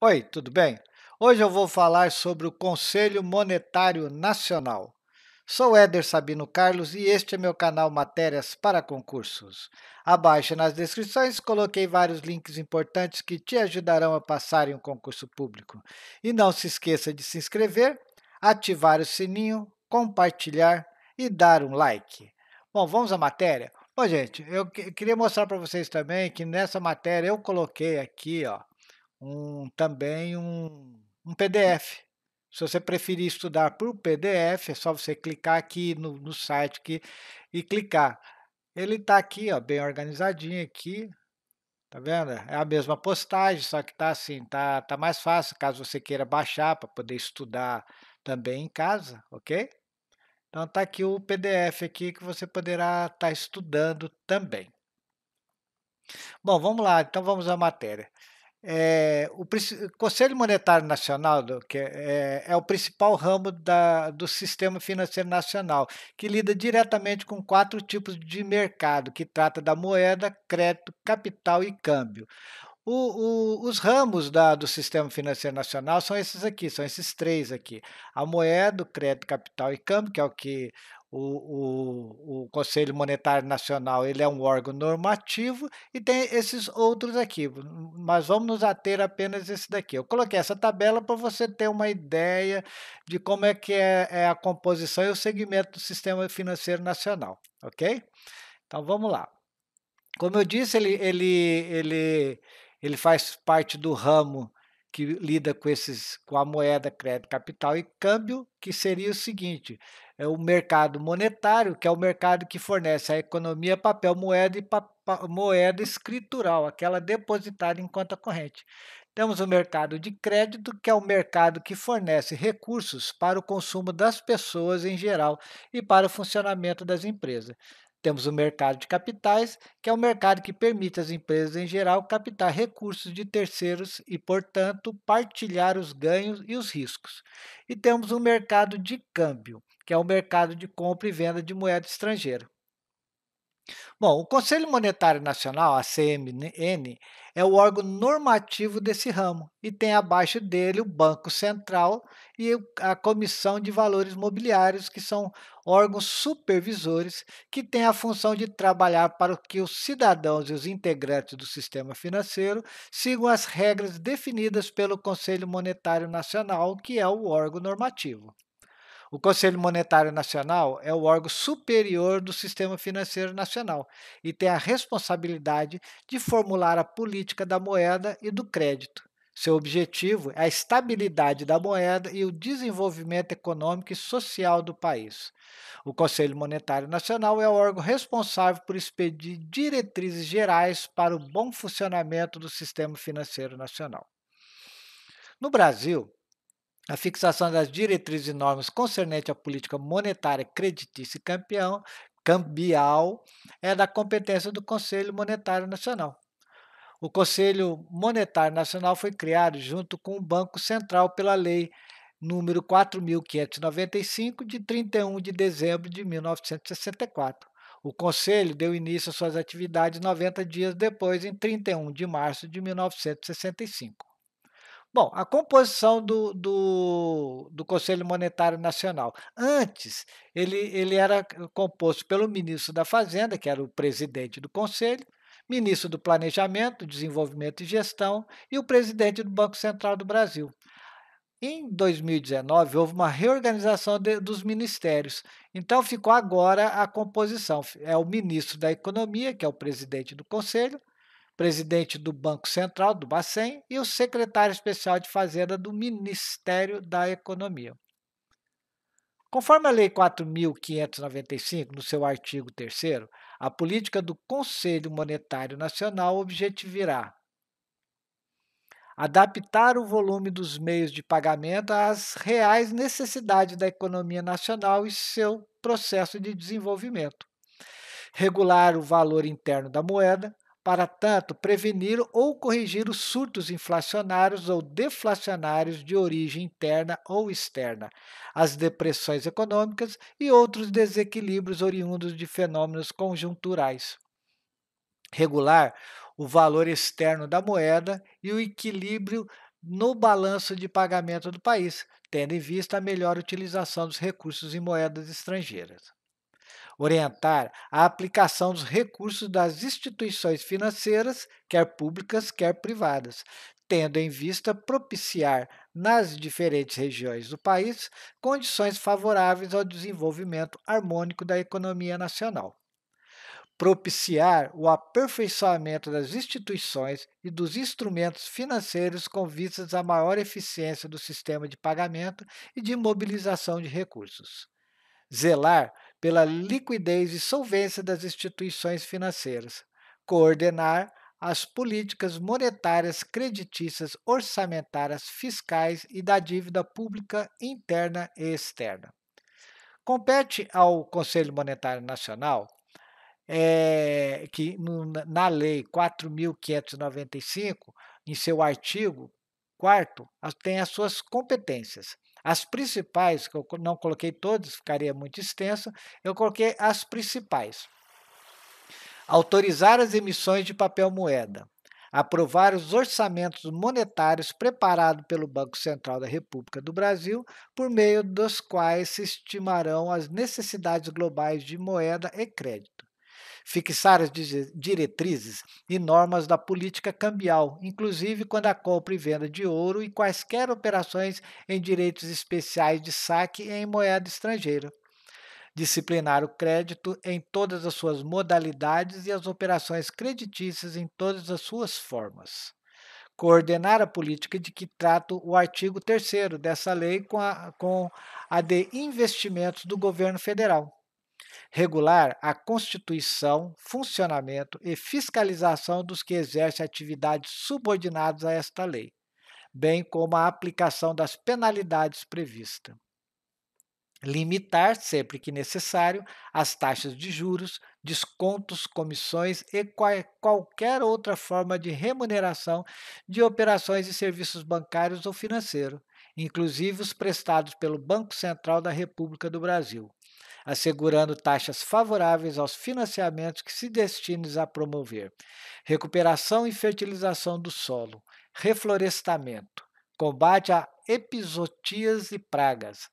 Oi, tudo bem? Hoje eu vou falar sobre o Conselho Monetário Nacional. Sou Éder Sabino Carlos e este é meu canal Matérias para Concursos. Abaixo nas descrições coloquei vários links importantes que te ajudarão a passar em um concurso público. E não se esqueça de se inscrever, ativar o sininho, compartilhar e dar um like. Bom, vamos à matéria? Bom, gente, eu queria mostrar para vocês também que nessa matéria eu coloquei aqui, ó, também um PDF. Se você preferir estudar por PDF, é só você clicar aqui no site aqui e clicar. Ele está aqui, ó, bem organizadinho aqui, tá vendo? É a mesma postagem, só que tá assim, tá mais fácil caso você queira baixar para poder estudar também em casa, ok? Então tá aqui o PDF aqui que você poderá estar estudando também. Bom, vamos lá, então vamos à matéria. O Conselho Monetário Nacional, que é o principal ramo do sistema financeiro nacional, que lida diretamente com quatro tipos de mercado, que trata da moeda, crédito, capital e câmbio. Os ramos do sistema financeiro nacional são esses aqui, são esses três aqui. A moeda, o crédito, capital e câmbio, que é o que o Conselho Monetário Nacional ele é um órgão normativo e tem esses outros aqui, mas vamos nos ater apenas esse daqui. Eu coloquei essa tabela para você ter uma ideia de como é que é a composição e o segmento do sistema financeiro nacional, ok? Então vamos lá. Como eu disse, ele faz parte do ramo que lida com a moeda, crédito, capital e câmbio, que seria o seguinte: é o mercado monetário, que é o mercado que fornece à economia papel moeda e moeda escritural, aquela depositada em conta corrente. Temos o mercado de crédito, que é o mercado que fornece recursos para o consumo das pessoas em geral e para o funcionamento das empresas. Temos o mercado de capitais, que é o mercado que permite às empresas em geral captar recursos de terceiros e, portanto, partilhar os ganhos e os riscos. E temos o mercado de câmbio, que é o mercado de compra e venda de moeda estrangeira. Bom, o Conselho Monetário Nacional, a CMN, é o órgão normativo desse ramo e tem abaixo dele o Banco Central e a Comissão de Valores Mobiliários, que são órgãos supervisores que têm a função de trabalhar para que os cidadãos e os integrantes do sistema financeiro sigam as regras definidas pelo Conselho Monetário Nacional, que é o órgão normativo. O Conselho Monetário Nacional é o órgão superior do sistema financeiro nacional e tem a responsabilidade de formular a política da moeda e do crédito. Seu objetivo é a estabilidade da moeda e o desenvolvimento econômico e social do país. O Conselho Monetário Nacional é o órgão responsável por expedir diretrizes gerais para o bom funcionamento do sistema financeiro nacional. No Brasil, a fixação das diretrizes e normas concernentes à política monetária, creditícia e cambial é da competência do Conselho Monetário Nacional. O Conselho Monetário Nacional foi criado junto com o Banco Central pela Lei número 4.595, de 31 de dezembro de 1964. O Conselho deu início às suas atividades 90 dias depois, em 31 de março de 1965. Bom, a composição do Conselho Monetário Nacional. Antes, ele era composto pelo ministro da Fazenda, que era o presidente do Conselho, ministro do Planejamento, Desenvolvimento e Gestão e o presidente do Banco Central do Brasil. Em 2019, houve uma reorganização dos ministérios. Então, ficou agora a composição. É o ministro da Economia, que é o presidente do Conselho, presidente do Banco Central, do Bacen, e o secretário especial de Fazenda do Ministério da Economia. Conforme a Lei 4.595, no seu artigo 3º, a política do Conselho Monetário Nacional objetivará adaptar o volume dos meios de pagamento às reais necessidades da economia nacional e seu processo de desenvolvimento, regular o valor interno da moeda, para tanto prevenir ou corrigir os surtos inflacionários ou deflacionários de origem interna ou externa, as depressões econômicas e outros desequilíbrios oriundos de fenômenos conjunturais. Regular o valor externo da moeda e o equilíbrio no balanço de pagamento do país, tendo em vista a melhor utilização dos recursos em moedas estrangeiras. Orientar a aplicação dos recursos das instituições financeiras, quer públicas, quer privadas, tendo em vista propiciar nas diferentes regiões do país condições favoráveis ao desenvolvimento harmônico da economia nacional. Propiciar o aperfeiçoamento das instituições e dos instrumentos financeiros com vistas à maior eficiência do sistema de pagamento e de mobilização de recursos. Zelar pela liquidez e solvência das instituições financeiras. Coordenar as políticas monetárias, creditícias, orçamentárias, fiscais e da dívida pública interna e externa. Compete ao Conselho Monetário Nacional na Lei 4.595, em seu artigo 4º, tem as suas competências. As principais, que eu não coloquei todas, ficaria muito extenso, eu coloquei as principais. Autorizar as emissões de papel moeda. Aprovar os orçamentos monetários preparados pelo Banco Central da República do Brasil, por meio dos quais se estimarão as necessidades globais de moeda e crédito. Fixar as diretrizes e normas da política cambial, inclusive quando a compra e venda de ouro e quaisquer operações em direitos especiais de saque em moeda estrangeira. Disciplinar o crédito em todas as suas modalidades e as operações creditícias em todas as suas formas. Coordenar a política de que trata o artigo 3º dessa lei com a de investimentos do governo federal. Regular a constituição, funcionamento e fiscalização dos que exercem atividades subordinadas a esta lei, bem como a aplicação das penalidades previstas. Limitar, sempre que necessário, as taxas de juros, descontos, comissões e qualquer outra forma de remuneração de operações e serviços bancários ou financeiros, inclusive os prestados pelo Banco Central da República do Brasil, assegurando taxas favoráveis aos financiamentos que se destinem a promover recuperação e fertilização do solo, reflorestamento, combate a epizootias e pragas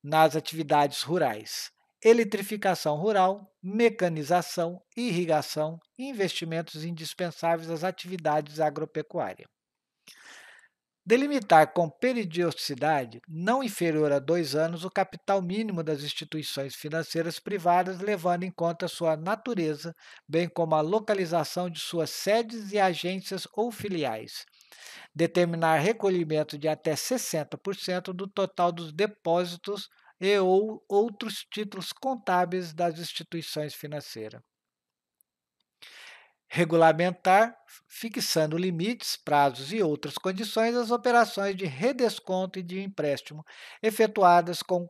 nas atividades rurais, eletrificação rural, mecanização, irrigação, investimentos indispensáveis às atividades agropecuárias. Delimitar com periodicidade não inferior a 2 anos o capital mínimo das instituições financeiras privadas, levando em conta sua natureza, bem como a localização de suas sedes e agências ou filiais. Determinar recolhimento de até 60% do total dos depósitos e ou outros títulos contábeis das instituições financeiras. Regulamentar, fixando limites, prazos e outras condições às operações de redesconto e de empréstimo efetuadas com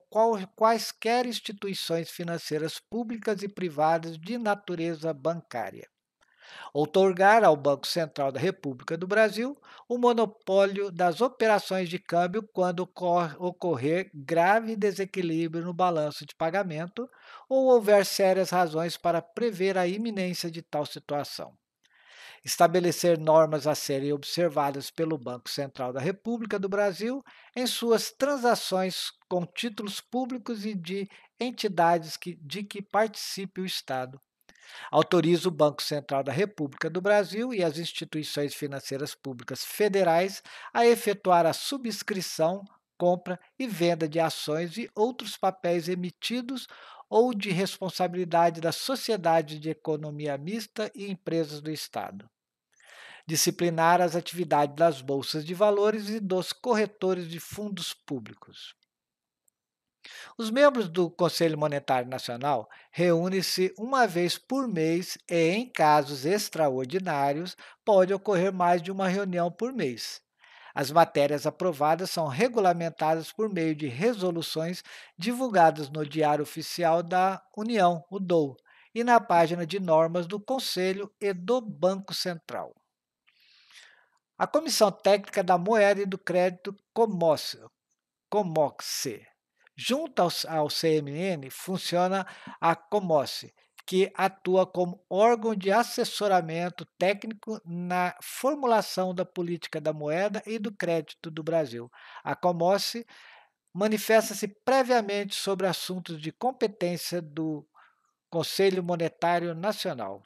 quaisquer instituições financeiras públicas e privadas de natureza bancária. Outorgar ao Banco Central da República do Brasil o monopólio das operações de câmbio quando ocorrer grave desequilíbrio no balanço de pagamento ou houver sérias razões para prever a iminência de tal situação. Estabelecer normas a serem observadas pelo Banco Central da República do Brasil em suas transações com títulos públicos e de entidades de que participe o Estado. Autoriza o Banco Central da República do Brasil e as instituições financeiras públicas federais a efetuar a subscrição, compra e venda de ações e outros papéis emitidos ou de responsabilidade da sociedade de economia mista e empresas do Estado. Disciplinar as atividades das bolsas de valores e dos corretores de fundos públicos. Os membros do Conselho Monetário Nacional reúnem-se uma vez por mês e, em casos extraordinários, pode ocorrer mais de uma reunião por mês. As matérias aprovadas são regulamentadas por meio de resoluções divulgadas no Diário Oficial da União, o DOU, e na página de normas do Conselho e do Banco Central. A Comissão Técnica da Moeda e do Crédito COMOCE. Junto ao CMN funciona a COMOCE, que atua como órgão de assessoramento técnico na formulação da política da moeda e do crédito do Brasil. A Comoce manifesta-se previamente sobre assuntos de competência do Conselho Monetário Nacional.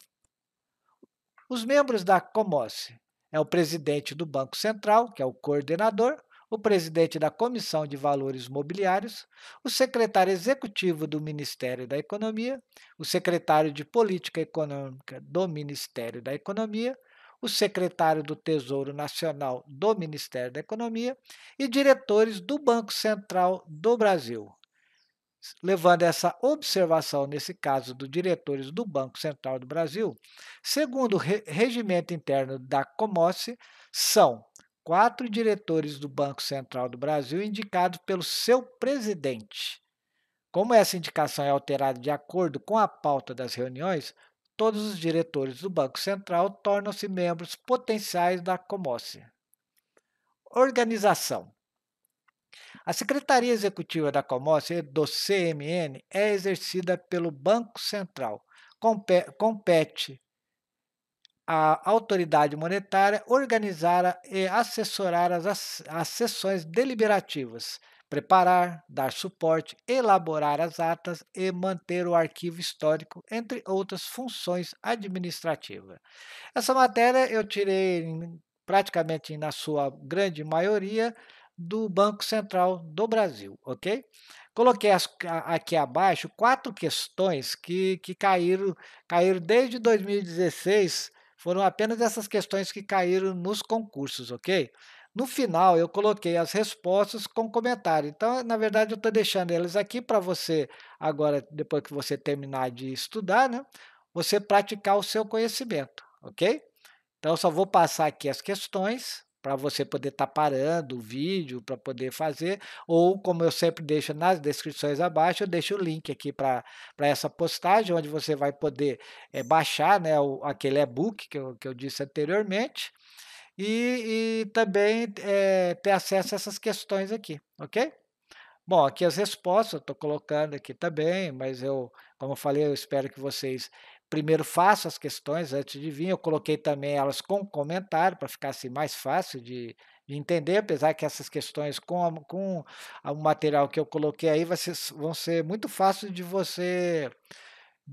Os membros da Comoce é o presidente do Banco Central, que é o coordenador, o presidente da Comissão de Valores Mobiliários, o secretário executivo do Ministério da Economia, o secretário de Política Econômica do Ministério da Economia, o secretário do Tesouro Nacional do Ministério da Economia e diretores do Banco Central do Brasil. Levando essa observação, nesse caso, dos diretores do Banco Central do Brasil, segundo o regimento interno da Comoce, são 4 diretores do Banco Central do Brasil indicados pelo seu presidente. Como essa indicação é alterada de acordo com a pauta das reuniões, todos os diretores do Banco Central tornam-se membros potenciais da Comoce. Organização. A Secretaria Executiva da Comoce do CMN é exercida pelo Banco Central. Compete à autoridade monetária organizar e assessorar as sessões deliberativas, preparar, dar suporte, elaborar as atas e manter o arquivo histórico, entre outras funções administrativas. Essa matéria eu tirei praticamente na sua grande maioria do Banco Central do Brasil, ok? Coloquei aqui abaixo 4 questões que caíram desde 2016, foram apenas essas questões que caíram nos concursos, ok? No final, eu coloquei as respostas com comentário. Então, na verdade, eu estou deixando elas aqui para você, agora, depois que você terminar de estudar, né? Você praticar o seu conhecimento, ok? Então, eu só vou passar aqui as questões para você poder estar parando o vídeo para poder fazer, ou como eu sempre deixo nas descrições abaixo, eu deixo o link aqui para essa postagem, onde você vai poder baixar, né, aquele e-book que eu disse anteriormente, e também ter acesso a essas questões aqui, ok? Bom, aqui as respostas eu estou colocando aqui também, mas como eu falei, eu espero que vocês primeiro façam as questões antes de vir. Eu coloquei também elas com comentário para ficar assim mais fácil de entender, apesar que essas questões com o material que eu coloquei aí vão ser muito fáceis de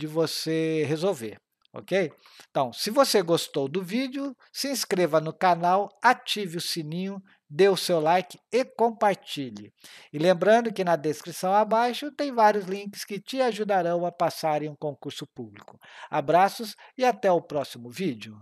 você resolver, ok? Então, se você gostou do vídeo, se inscreva no canal, ative o sininho, dê o seu like e compartilhe. E lembrando que na descrição abaixo tem vários links que te ajudarão a passar em um concurso público. Abraços e até o próximo vídeo.